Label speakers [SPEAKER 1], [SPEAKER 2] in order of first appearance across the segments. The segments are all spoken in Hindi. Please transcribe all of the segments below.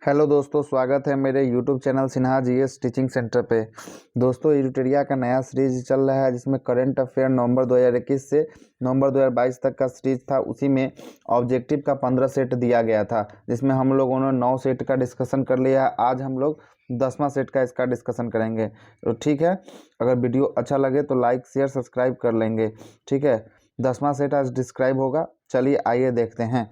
[SPEAKER 1] हेलो दोस्तों, स्वागत है मेरे YouTube channel Sinha GS teaching centre पे। दोस्तों, एडिटोरिया का नया सीरीज चल रहा है जिसमें करंट अफेयर नवंबर 2021 से नवंबर 2022 तक का सीरीज था। उसी में ऑब्जेक्टिव का 15 सेट दिया गया था, जिसमें हम लोगों ने 9 सेट का डिस्कशन कर लिया है। आज हम लोग 10वां सेट का इसका डिस्कशन करेंगे। तो ठीक है, अगर वीडियो अच्छा लगे तो लाइक शेयर सब्सक्राइब कर लेंगे। ठीक है, 10वां सेट आज डिस्क्राइब होगा। चलिए आइए देखते हैं।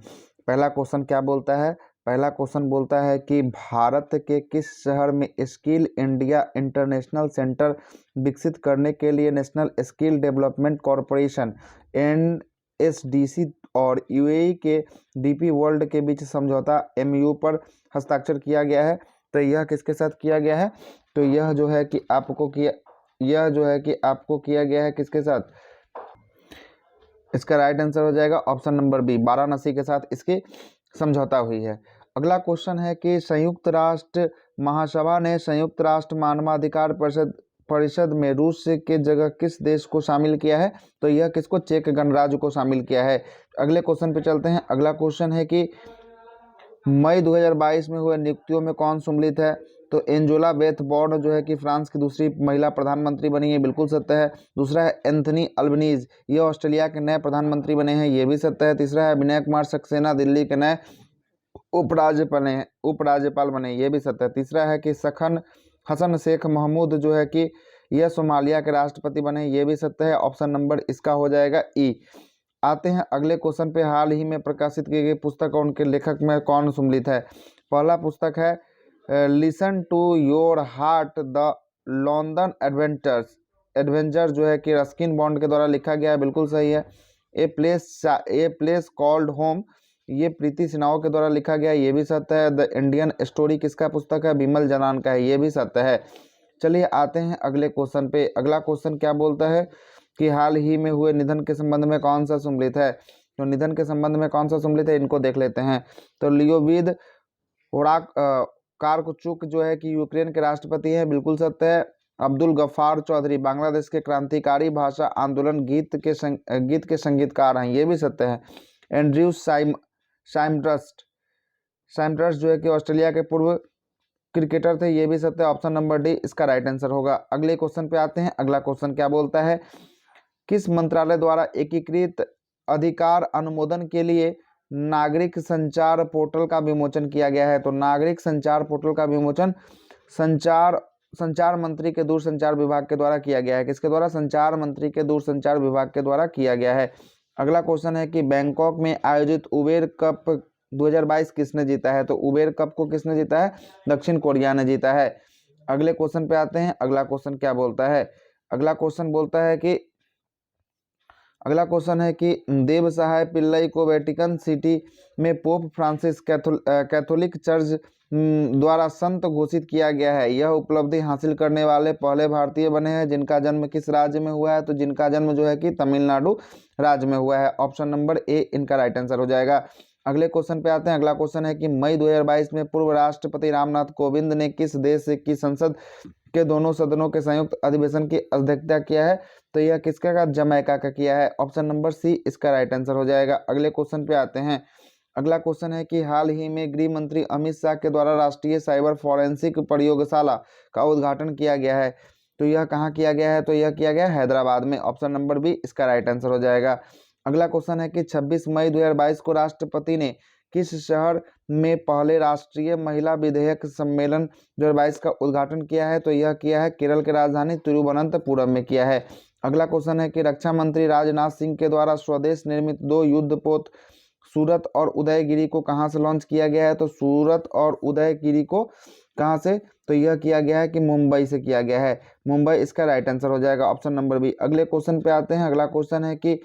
[SPEAKER 1] पहला क्वेश्चन क्या बोलता है? पहला क्वेश्चन बोलता है कि भारत के किस शहर में स्किल इंडिया इंटरनेशनल सेंटर विकसित करने के लिए national skill development corporation NSDC और यूएई के DP वर्ल्ड के बीच समझौता MOU पर हस्ताक्षर किया गया है? तो यह किसके साथ किया गया है? तो यह जो है कि आपको किया गया है किसके साथ? इसका राइट आंसर हो जाएगा ऑप्शन नंबर बी, वाराणसी के साथ इसकी समझौता हुई है। अगला क्वेश्चन है कि संयुक्त राष्ट्र महासभा ने संयुक्त राष्ट्र मानवाधिकार परिषद में रूस के जगह किस देश को शामिल किया है? तो यह किसको? चेक गणराज्य को शामिल किया है। अगले क्वेश्चन पे चलते हैं। अगला क्वेश्चन है कि मई 2022 में हुए नियुक्तियों में कौन सम्मिलित है? तो एंजोला बेथ बॉर्न जो है कि फ्रांस की दूसरी महिला प्रधानमंत्री बनी है, बिल्कुल सत्य है। दूसरा है एंथनी अल्बनीज, ये ऑस्ट्रेलिया के नए प्रधानमंत्री बने हैं, ये भी सत्य है। तीसरा है विनय कुमार सक्सेना, दिल्ली के नए उपराज्यपाल बने, ये भी सत्य है। तीसरा है कि सखन हसन शेख महमूद जो है कि यह सोमालिया के राष्ट्रपति बने, ये भी सत्य है। ऑप्शन नंबर इसका हो जाएगा ई। आते हैं अगले क्वेश्चन पे। हाल ही में प्रकाशित की गई पुस्तक और उनके लेखक में कौन सम्मिलित है? पहला पुस्तक है listen to your heart the London adventure जो है कि रस्किन बॉन्ड के द्वारा लिखा गया है, बिल्कुल सही है। ए प्लेस कॉल्ड होम, ये प्रीति सिन्हा के द्वारा लिखा गया है, ये भी सत्य है। द इंडियन स्टोरी किसका पुस्तक है? बिमल जनान का है, ये भी सत्य है। चलिए आते हैं अगले क्वेश्चन पे। अगला क्वेश्चन क्या बोलता है कि हाल ही में हुए निधन के संबंध में कौन सा सम्मिलित है? तो निधन के संबंध में कौन सा सम्मिलित है, इनको देख लेते हैं। तो लियोविद कारकुचुक जो है कि यूक्रेन के राष्ट्रपति हैं, बिल्कुल सत्य है। अब्दुल गफ्फार चौधरी बांग्लादेश के क्रांतिकारी भाषा आंदोलन गीत के संगीतकार हैं, ये भी सत्य है। एंड्रयू साइमंड्स जो है कि ऑस्ट्रेलिया के पूर्व क्रिकेटर थे, ये भी सत्य है। ऑप्शन नंबर डी इसका राइट आंसर होगा। अगले क्वेश्चन पे आते हैं। अगला क्वेश्चन क्या बोलता है? किस मंत्रालय द्वारा एकीकृत अधिकार अनुमोदन के लिए नागरिक संचार पोर्टल का विमोचन किया गया है? तो नागरिक संचार पोर्टल का विमोचन संचार मंत्री के दूरसंचार विभाग के द्वारा किया गया है। किसके द्वारा? संचार मंत्री के दूरसंचार विभाग के द्वारा किया गया है। अगला क्वेश्चन है कि बैंकॉक में आयोजित उबेर कप 2022 किसने जीता है? तो उबेर कप को किसने जीता है? दक्षिण कोरिया ने जीता है। अगले क्वेश्चन पे आते हैं। अगला क्वेश्चन क्या बोलता है? अगला क्वेश्चन है कि देव सहाय पिल्लई को वेटिकन सिटी में पोप फ्रांसिस कैथोलिक चर्च द्वारा संत घोषित किया गया है। यह उपलब्धि हासिल करने वाले पहले भारतीय बने हैं। जिनका जन्म किस राज्य में हुआ है? तो जिनका जन्म जो है कि तमिलनाडु राज्य में हुआ है। ऑप्शन नंबर ए इनका राइट आंसर हो जाएगा। अगले क्वेश्चन पे आते हैं। अगला क्वेश्चन है कि मई 2022 में पूर्व राष्ट्रपति रामनाथ कोविंद ने किस देश की संसद के दोनों सदनों के संयुक्त अधिवेशन की अध्यक्षता किया है? तो यह किसका का? जमैका का किया है। ऑप्शन नंबर सी इसका राइट आंसर हो जाएगा। अगले क्वेश्चन पे आते हैं। अगला क्वेश्चन है कि हाल ही में गृह मंत्री अमित शाह के द्वारा राष्ट्रीय साइबर फॉरेंसिक प्रयोगशाला का उद्घाटन किया गया है। तो यह कहाँ किया गया है? तो यह किया गया हैदराबाद में। ऑप्शन नंबर बी इसका राइट आंसर हो जाएगा। अगला क्वेश्चन है कि 26 मई 2022 को राष्ट्रपति ने किस शहर में पहले राष्ट्रीय महिला विधेयक सम्मेलन 2022 का उद्घाटन किया है? तो यह किया है केरल के राजधानी तिरुवनंतपुरम में किया है। अगला क्वेश्चन है कि रक्षा मंत्री राजनाथ सिंह के द्वारा स्वदेश निर्मित 2 युद्धपोत सूरत और उदयगिरी को कहां से लॉन्च किया गया है? तो सूरत और उदयगिरी को कहां से? तो यह किया गया है कि मुंबई से किया गया है। मुंबई इसका राइट आंसर हो जाएगा। Option number B. अगले क्वेश्चन पे आते हैं। अगला क्वेश्चन है कि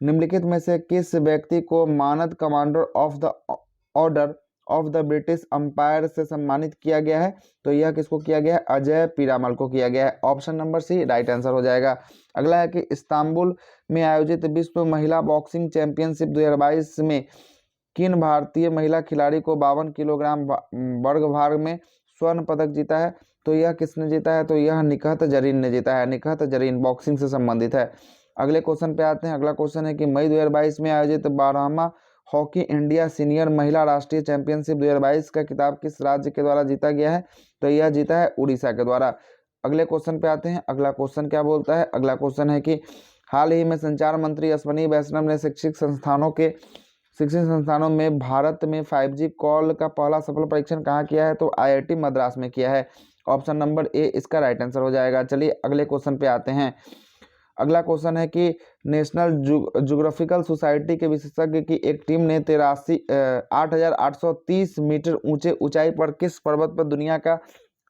[SPEAKER 1] निम्नलिखित में से किस व्यक्ति को मानद commander of the order of the British umpire से सम्मानित किया गया है? तो यह किसको किया गया है? अजय पीरामल को किया गया है। Option number C right answer हो जाएगा। अगला है कि इस्तांबुल में आयोजित विश्व महिला बॉक्सिंग चैंपियनशिप 2022 में किन भारतीय महिला खिलाड़ी को 52 किलोग्राम वर्ग भाग में स्वर्ण पदक जीता है? तो यह किसने जीता है? तो यह निकहत जरीन ने जीता है। निकहत जरीन बॉक्सिंग से संबंधित है। अगले क्वेश्चन पे आते हैं। अगला क्वेश्चन है कि मई 2022 में आयोजित 12वां हॉकी इंडिया सीनियर महिला राष्ट्रीय चैंपियनशिप 2022 का खिताब किस राज्य के द्वारा जीता गया है? तो यह जीता है उड़ीसा के द्वारा। अगले क्वेश्चन पे आते हैं। अगला क्वेश्चन क्या बोलता है? अगला क्वेश्चन है कि हाल ही में संचार मंत्री अश्विनी वैष्णव ने शिक्षित संस्थानों में भारत में 5G कॉल का पहला सफल परीक्षण कहाँ किया है? तो IIT मद्रास में किया है। ऑप्शन नंबर ए इसका राइट आंसर हो जाएगा। चलिए अगले क्वेश्चन पे आते हैं। अगला क्वेश्चन है कि नेशनल ज्योग्राफिकल सोसाइटी के विशेषज्ञ की एक टीम ने 8,830 मीटर ऊंचाई पर किस पर्वत पर दुनिया का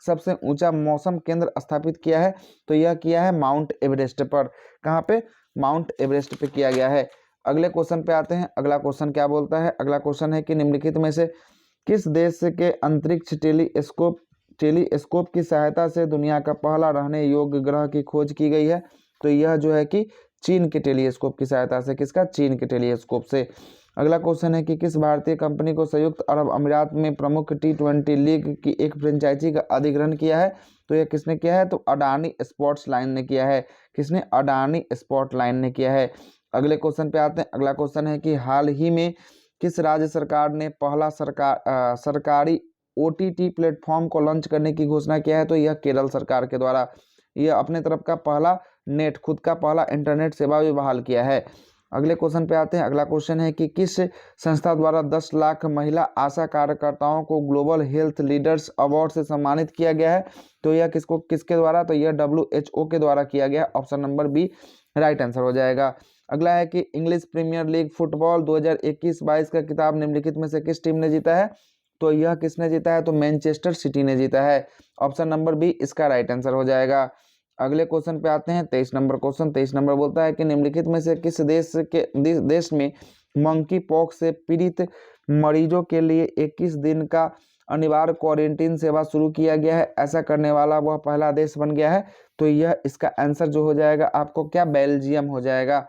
[SPEAKER 1] सबसे ऊंचा मौसम केंद्र स्थापित किया है? तो यह किया है माउंट एवरेस्ट पर। कहाँ पे? माउंट एवरेस्ट पे किया गया है। अगले क्वेश्चन पे आते हैं। अगला क्वेश्चन क्या बोलता है? अगला क्वेश्चन है कि निम्नलिखित में से किस देश के अंतरिक्ष टेलीस्कोप की सहायता से दुनिया का पहला रहने योग्य ग्रह की खोज की गई है? तो यह जो है कि चीन के टेलीस्कोप की सहायता से। किसका? चीन के टेलीस्कोप से। अगला क्वेश्चन है कि किस भारतीय कंपनी को संयुक्त अरब अमीरात में प्रमुख T20 लीग की एक फ्रेंचाइजी का अधिग्रहण किया है? तो यह किसने किया है? तो अडानी स्पोर्ट्स लाइन ने किया है। किसने? अडानी स्पोर्ट लाइन ने किया है। अगले क्वेश्चन पे आते हैं। अगला क्वेश्चन है कि हाल ही में किस राज्य सरकार ने पहला सरकारी OTT प्लेटफॉर्म को लॉन्च करने की घोषणा किया है? तो यह केरल सरकार के द्वारा। यह अपने तरफ का पहला खुद का पहला इंटरनेट सेवा भी बहाल किया है। अगले क्वेश्चन पे आते हैं। अगला क्वेश्चन है कि किस संस्था द्वारा 10 लाख महिला आशा कार्यकर्ताओं को ग्लोबल हेल्थ लीडर्स अवार्ड से सम्मानित किया गया है? तो यह किसके द्वारा? तो यह WHO के द्वारा किया गया। Option number B right answer हो जाएगा। अगला है कि इंग्लिश प्रीमियर लीग फुटबॉल 2021-22 का खिताब निम्नलिखित में से किस टीम ने जीता है? तो यह किसने जीता है? तो मैनचेस्टर सिटी ने जीता है। ऑप्शन नंबर बी इसका राइट आंसर हो जाएगा। अगले क्वेश्चन पे आते हैं। 23 नंबर क्वेश्चन। 23 नंबर बोलता है कि निम्नलिखित में से किस देश में मंकी पॉक्स से पीड़ित मरीजों के लिए 21 दिन का अनिवार्य क्वारंटीन सेवा शुरू किया गया है? ऐसा करने वाला वह पहला देश बन गया है। तो यह इसका आंसर जो हो जाएगा आपको क्या? बेल्जियम हो जाएगा।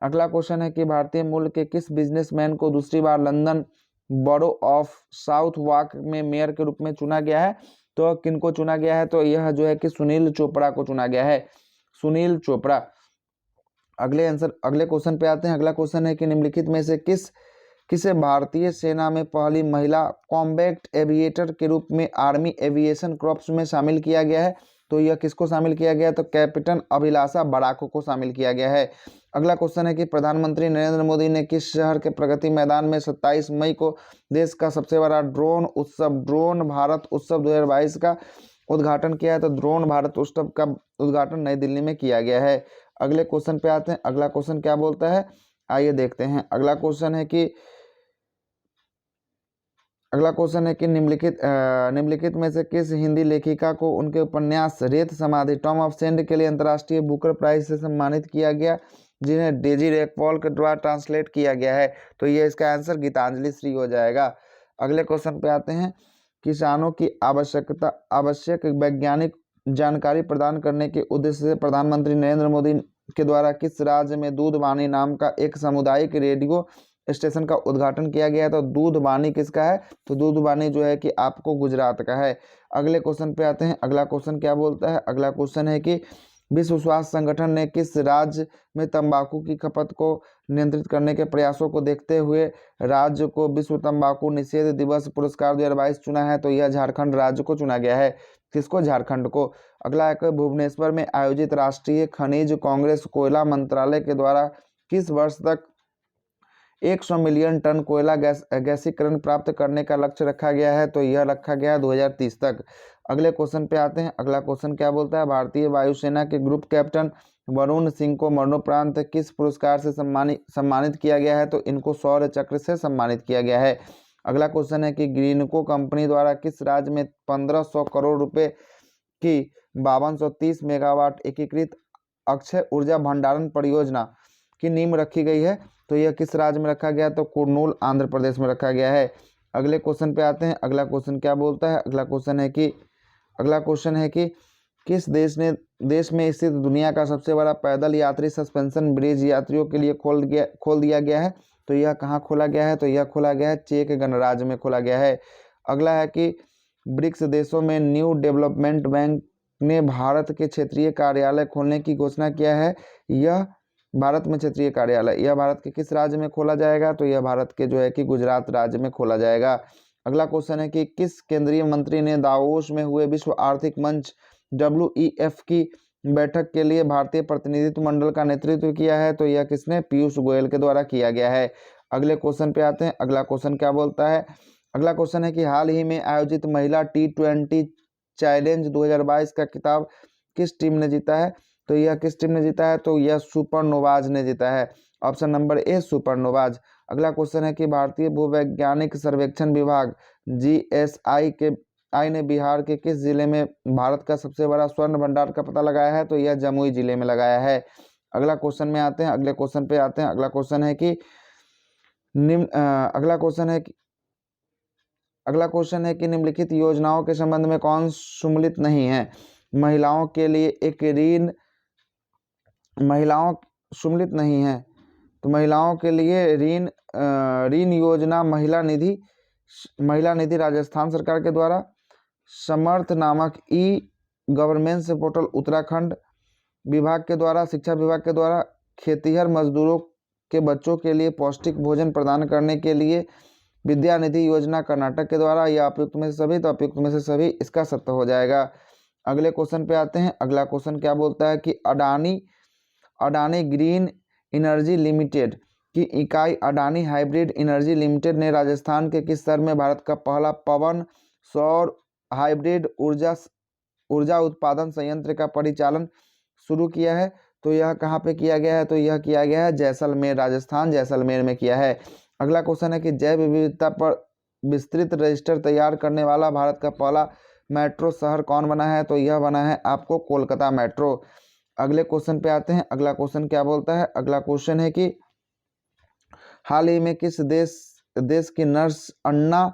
[SPEAKER 1] अगला क्वेश्चन है कि भारतीय मूल के किस बिजनेसमैन को दूसरी बार London borough of South Walk में मेयर के रूप में चुना गया है? तो किनको चुना गया है? तो यह जो है कि सुनील चोपड़ा को चुना गया है। सुनील चोपड़ा। अगले क्वेश्चन पे आते हैं। अगला क्वेश्चन है कि निम्नलिखित में से किसे भारतीय सेना में पहली महिला कॉम्बैट एविएटर के रूप में आर्मी एविएशन कॉर्प्स में शामिल किया गया है? तो यह किसको शामिल किया गया? तो कैप्टन अभिलाषा बड़ाको को शामिल किया गया है। अगला क्वेश्चन है कि प्रधानमंत्री नरेंद्र मोदी ने किस शहर के प्रगति मैदान में 27 मई को देश का सबसे बड़ा ड्रोन भारत उत्सव 2022 का उद्घाटन किया है? तो ड्रोन भारत उत्सव का उद्घाटन नई दिल्ली में किया गया है। अगले क्वेश्चन पे आते हैं। अगला क्वेश्चन क्या बोलता है? आइए देखते हैं। अगला क्वेश्चन है कि निम्नलिखित में से किस हिंदी लेखिका को उनके उपन्यास रेत समाधि टॉम ऑफ सेंड के लिए अंतर्राष्ट्रीय बुकर प्राइज से सम्मानित किया गया, जिन्हें डेजी रेकपॉल के द्वारा ट्रांसलेट किया गया है? तो ये इसका आंसर गीतांजलि श्री हो जाएगा। अगले क्वेश्चन पे आते हैं। किसानों की आवश्यक वैज्ञानिक जानकारी प्रदान करने के उद्देश्य से प्रधानमंत्री नरेंद्र मोदी के द्वारा किस राज्य में दूधवाणी नाम का एक सामुदायिक रेडियो स्टेशन का उद्घाटन किया गया है? तो दूधवाणी किसका है? तो दूधवाणी जो है कि आपको गुजरात का है। अगले क्वेश्चन पे आते हैं। अगला क्वेश्चन क्या बोलता है? अगला क्वेश्चन है कि विश्व स्वास्थ्य संगठन ने किस राज्य में तंबाकू की खपत को नियंत्रित करने के प्रयासों को देखते हुए राज्य को विश्व तंबाकू निषेध दिवस पुरस्कार 2022 चुना है? तो यह झारखंड राज्य को चुना गया है। किसको? झारखंड को। अगला है भुवनेश्वर में आयोजित राष्ट्रीय खनिज कांग्रेस कोयला मंत्रालय के द्वारा किस वर्ष तक 100 मिलियन टन कोयला गैसीकरण प्राप्त करने का लक्ष्य रखा गया है? तो यह रखा गया है 2030 तक। अगले क्वेश्चन पे आते हैं। अगला क्वेश्चन क्या बोलता है? भारतीय वायुसेना के ग्रुप कैप्टन वरुण सिंह को मरणोपरांत किस पुरस्कार से सम्मानित किया गया है? तो इनको शौर्य चक्र से सम्मानित किया गया है। अगला क्वेश्चन है कि ग्रीनको कंपनी द्वारा किस राज्य में 1500 करोड़ रुपए की 5230 मेगावाट एकीकृत अक्षय ऊर्जा भंडारण परियोजना की नींव रखी गई है? तो यह किस राज्य में रखा गया? तो कुर्नूल आंध्र प्रदेश में रखा गया है। अगले क्वेश्चन पे आते हैं। अगला क्वेश्चन क्या बोलता है? अगला क्वेश्चन है कि किस देश में स्थित दुनिया का सबसे बड़ा पैदल यात्री सस्पेंशन ब्रिज यात्रियों के लिए खोल दिया गया है? तो यह कहाँ खोला गया है? तो यह खोला गया है चेक गणराज्य में खोला गया है। अगला है कि ब्रिक्स देशों में न्यू डेवलपमेंट बैंक ने भारत के क्षेत्रीय कार्यालय खोलने की घोषणा किया है। यह भारत में क्षेत्रीय कार्यालय, यह भारत के किस राज्य में खोला जाएगा? तो यह भारत के जो है कि गुजरात राज्य में खोला जाएगा। अगला क्वेश्चन है कि किस केंद्रीय मंत्री ने दावोस में हुए विश्व आर्थिक मंच WEF की बैठक के लिए भारतीय प्रतिनिधित्व मंडल का नेतृत्व किया है? तो यह किसने? पीयूष गोयल के द्वारा किया गया है। अगले क्वेश्चन पे आते हैं। अगला क्वेश्चन क्या बोलता है? अगला क्वेश्चन है कि हाल ही में आयोजित महिला T20 चैलेंज 2022 का खिताब किस टीम ने जीता है? तो यह किस टीम ने जीता है? तो यह सुपरनोवाज ने जीता है। Option number A Supernovas. अगला क्वेश्चन है कि भारतीय भूवैज्ञानिक सर्वेक्षण विभाग GSI ने बिहार के किस जिले में भारत का सबसे बड़ा स्वर्ण भंडार का पता लगाया है? तो यह जमुई जिले में लगाया है। अगला क्वेश्चन में आते हैं। अगले क्वेश्चन पे आते हैं। अगला क्वेश्चन है कि निम्नलिखित योजनाओं के संबंध में कौन सम्मिलित नहीं है? महिलाओं के लिए एक ऋण सम्मिलित नहीं है, तो महिलाओं के लिए ऋण योजना महिला निधि राजस्थान सरकार के द्वारा, समर्थ नामक गवर्नेंस पोर्टल उत्तराखंड विभाग के द्वारा, शिक्षा विभाग के द्वारा, खेतीहर मजदूरों के बच्चों के लिए पौष्टिक भोजन प्रदान करने के लिए विद्या निधि योजना कर्नाटक के द्वारा, या उपयुक्त में से सभी? तो उपयुक्त में से सभी इसका सत्य हो जाएगा। अगले क्वेश्चन पे आते हैं। अगला क्वेश्चन क्या बोलता है कि अडानी ग्रीन एनर्जी लिमिटेड की इकाई अडानी हाइब्रिड एनर्जी लिमिटेड ने राजस्थान के किस शहर में भारत का पहला पवन सौर हाइब्रिड ऊर्जा उत्पादन संयंत्र का परिचालन शुरू किया है? तो यह कहाँ पे किया गया है? तो यह किया गया है जैसलमेर, राजस्थान जैसलमेर में किया है। अगला क्वेश्चन है कि जैव विविधता पर विस्तृत रजिस्टर तैयार करने वाला भारत का पहला मेट्रो शहर कौन बना है? तो यह बना है आपको कोलकाता मेट्रो। अगले क्वेश्चन पे आते हैं। अगला क्वेश्चन क्या बोलता है? अगला क्वेश्चन है कि हाल ही में किस देश की नर्स अन्ना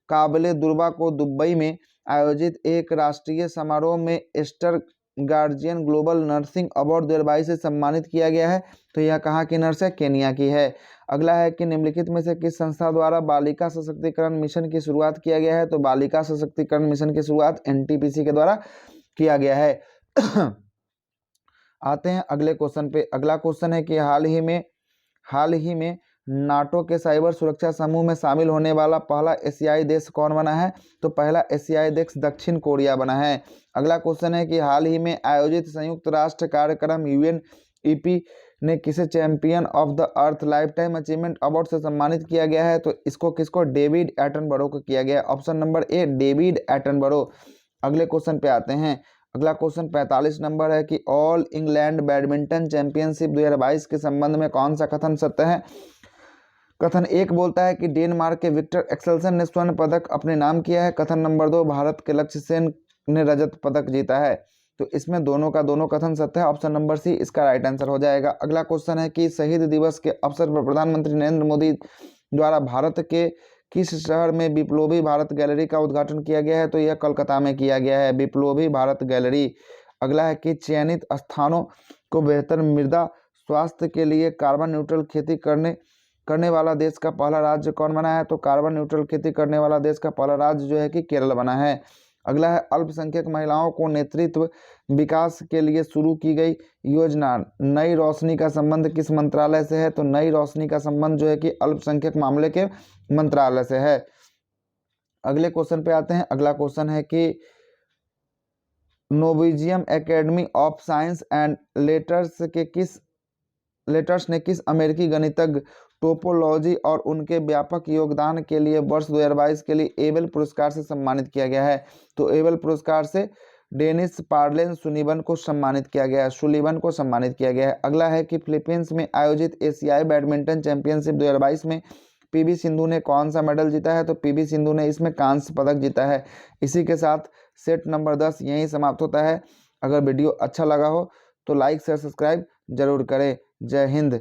[SPEAKER 1] काबले दुर्बा को दुबई में आयोजित एक राष्ट्रीय समारोह में Aster guardian global nursing award 2022 से सम्मानित किया गया है? तो यह कहाँ की नर्स है? केनिया की है। अगला है कि निम्नलिखित में से किस संस्था द्वारा बालिका सशक्तिकरण मिशन की शुरुआत किया गया है? तो बालिका सशक्तिकरण मिशन की शुरुआत NTPC के द्वारा किया गया है। आते हैं अगले क्वेश्चन पे। अगला क्वेश्चन है कि हाल ही में नाटो के साइबर सुरक्षा समूह में शामिल होने वाला पहला एशियाई देश कौन बना है? तो पहला एशियाई देश दक्षिण कोरिया बना है। अगला क्वेश्चन है कि हाल ही में आयोजित संयुक्त राष्ट्र कार्यक्रम UNEP ने किसे champion of the earth life time achievement award से सम्मानित किया गया है? तो इसको किसको? डेविड एटनबरो को किया गया है। Option number A David Attenborough. अगले क्वेश्चन पे आते हैं। अगला क्वेश्चन 45 नंबर है कि ऑल इंग्लैंड बैडमिंटन चैंपियनशिप 2022 के संबंध में कौन सा कथन सत्य है? कथन 1 बोलता है कि डेनमार्क के विक्टर एक्सेल्सन ने स्वर्ण पदक अपने नाम किया है। कथन नंबर 2, भारत के लक्ष्य सेन ने रजत पदक जीता है। तो इसमें दोनों का दोनों कथन सत्य है। ऑप्शन नंबर सी इसका राइट आंसर हो जाएगा। अगला क्वेश्चन है कि शहीद दिवस के अवसर पर प्रधानमंत्री नरेंद्र मोदी द्वारा भारत के किस शहर में बिप्लोबी भारत गैलरी का उद्घाटन किया गया है? तो यह कोलकाता में किया गया है, बिप्लोबी भारत गैलरी। अगला है कि चयनित स्थानों को बेहतर मृदा स्वास्थ्य के लिए कार्बन न्यूट्रल खेती करने वाला देश का पहला राज्य कौन बना है? तो कार्बन न्यूट्रल खेती करने वाला देश का पहला राज्य जो है कि केरल बना है। अगला है अल्पसंख्यक महिलाओं को नेतृत्व विकास के लिए शुरू की गई योजना नई रोशनी का संबंध किस मंत्रालय से है? तो नई रोशनी का संबंध जो है कि अल्पसंख्यक मामले के मंत्रालय से है। अगले क्वेश्चन पे आते हैं। अगला क्वेश्चन है कि Norwegian academy of science and letters ने किस अमेरिकी गणितज्ञ टोपोलॉजी और उनके व्यापक योगदान के लिए वर्ष 2022 के लिए एबेल पुरस्कार से सम्मानित किया गया है? तो एबेल पुरस्कार से डेनिस पार्लेन सुलिवन को सम्मानित किया गया है। अगला है कि फिलीपींस में आयोजित एशियाई बैडमिंटन चैंपियनशिप 2022 में PV सिंधु ने कौन सा मेडल जीता है? तो PV सिंधु ने इसमें कांस्य पदक जीता है। इसी के साथ सेट नंबर 10 यहीं समाप्त होता है। अगर वीडियो अच्छा लगा हो तो लाइक शेयर सब्सक्राइब जरूर करें। जय हिंद।